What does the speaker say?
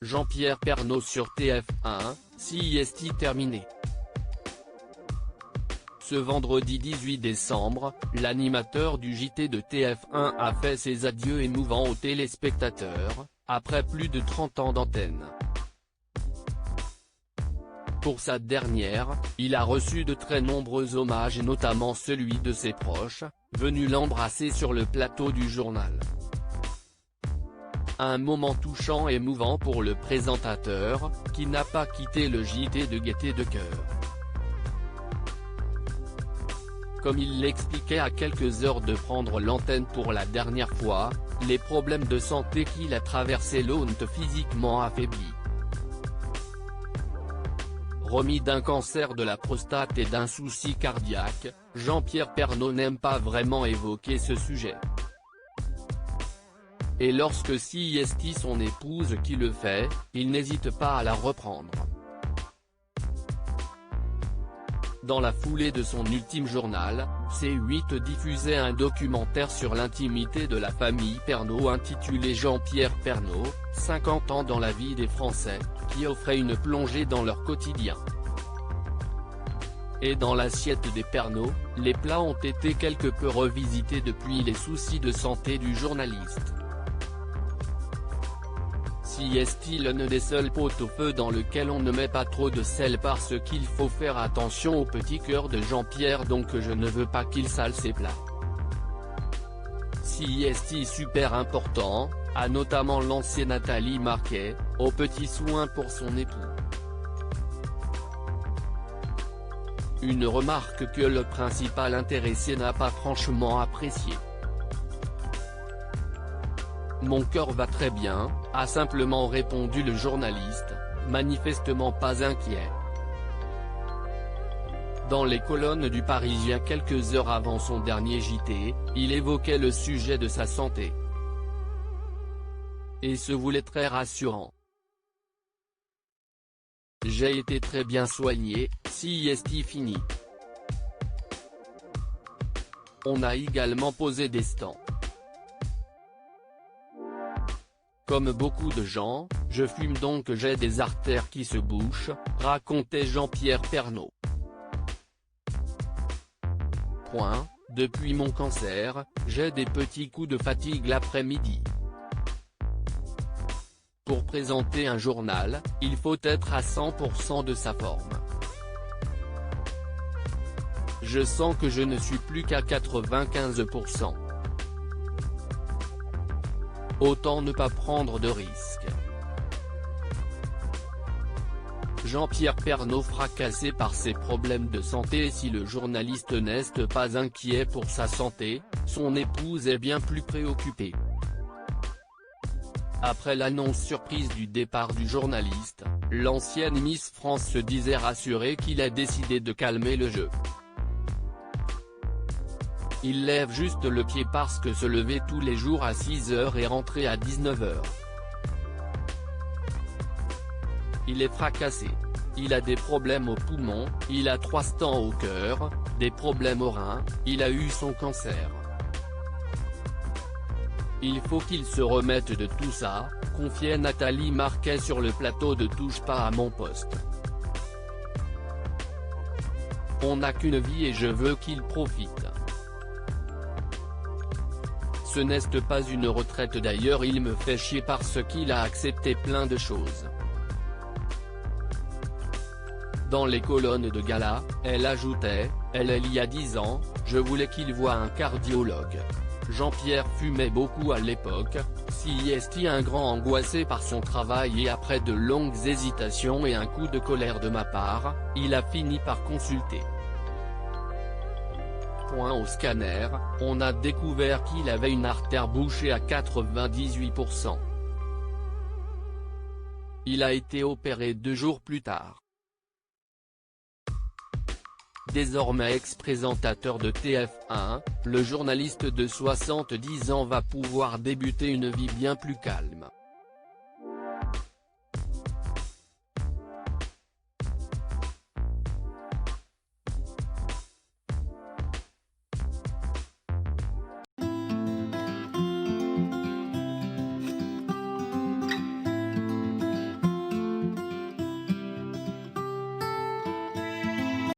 Jean-Pierre Pernaut sur TF1, sieste terminée. Ce vendredi 18 décembre, l'animateur du JT de TF1 a fait ses adieux émouvants aux téléspectateurs, après plus de 30 ans d'antenne. Pour sa dernière, il a reçu de très nombreux hommages et notamment celui de ses proches, venus l'embrasser sur le plateau du journal. Un moment touchant et émouvant pour le présentateur, qui n'a pas quitté le JT de gaieté de cœur. Comme il l'expliquait à quelques heures de prendre l'antenne pour la dernière fois, les problèmes de santé qu'il a traversés l'ont physiquement affaibli. Remis d'un cancer de la prostate et d'un souci cardiaque, Jean-Pierre Pernaut n'aime pas vraiment évoquer ce sujet. Et lorsque sieste son épouse qui le fait, il n'hésite pas à la reprendre. Dans la foulée de son ultime journal, C8 diffusait un documentaire sur l'intimité de la famille Pernaut intitulé Jean-Pierre Pernaut, 50 ans dans la vie des Français, qui offrait une plongée dans leur quotidien. Et dans l'assiette des Pernaut, les plats ont été quelque peu revisités depuis les soucis de santé du journaliste. Sieste l'un des seuls pot-au-feu dans lequel on ne met pas trop de sel parce qu'il faut faire attention au petit cœur de Jean-Pierre, donc je ne veux pas qu'il sale ses plats. Sieste super important, a notamment lancé Nathalie Marquet, aux petits soins pour son époux. Une remarque que le principal intéressé n'a pas franchement appréciée. Mon cœur va très bien, a simplement répondu le journaliste, manifestement pas inquiet. Dans les colonnes du Parisien quelques heures avant son dernier JT, il évoquait le sujet de sa santé. Et se voulait très rassurant. J'ai été très bien soigné, sieste fini. On a également posé des stands. Comme beaucoup de gens, je fume donc j'ai des artères qui se bouchent, racontait Jean-Pierre Pernaut. Depuis mon cancer, j'ai des petits coups de fatigue l'après-midi. Pour présenter un journal, il faut être à 100% de sa forme. Je sens que je ne suis plus qu'à 95%. Autant ne pas prendre de risques. Jean-Pierre Pernaut fracassé par ses problèmes de santé. Et si le journaliste n'est pas inquiet pour sa santé, son épouse est bien plus préoccupée. Après l'annonce surprise du départ du journaliste, l'ancienne Miss France se disait rassurée qu'il a décidé de calmer le jeu. Il lève juste le pied parce que se lever tous les jours à 6h et rentrer à 19h. Il est fracassé. Il a des problèmes aux poumons, il a 3 stents au cœur, des problèmes aux reins, il a eu son cancer. Il faut qu'il se remette de tout ça, confiait Nathalie Marquet sur le plateau de Touche pas à mon poste. On n'a qu'une vie et je veux qu'il profite. Ce n'est pas une retraite d'ailleurs, il me fait chier parce qu'il a accepté plein de choses. Dans les colonnes de gala, elle ajoutait, il y a 10 ans, je voulais qu'il voie un cardiologue. Jean-Pierre fumait beaucoup à l'époque, sieste un grand angoissé par son travail et après de longues hésitations et un coup de colère de ma part, il a fini par consulter. Au scanner, on a découvert qu'il avait une artère bouchée à 98%. Il a été opéré 2 jours plus tard. Désormais ex-présentateur de TF1, le journaliste de 70 ans va pouvoir débuter une vie bien plus calme.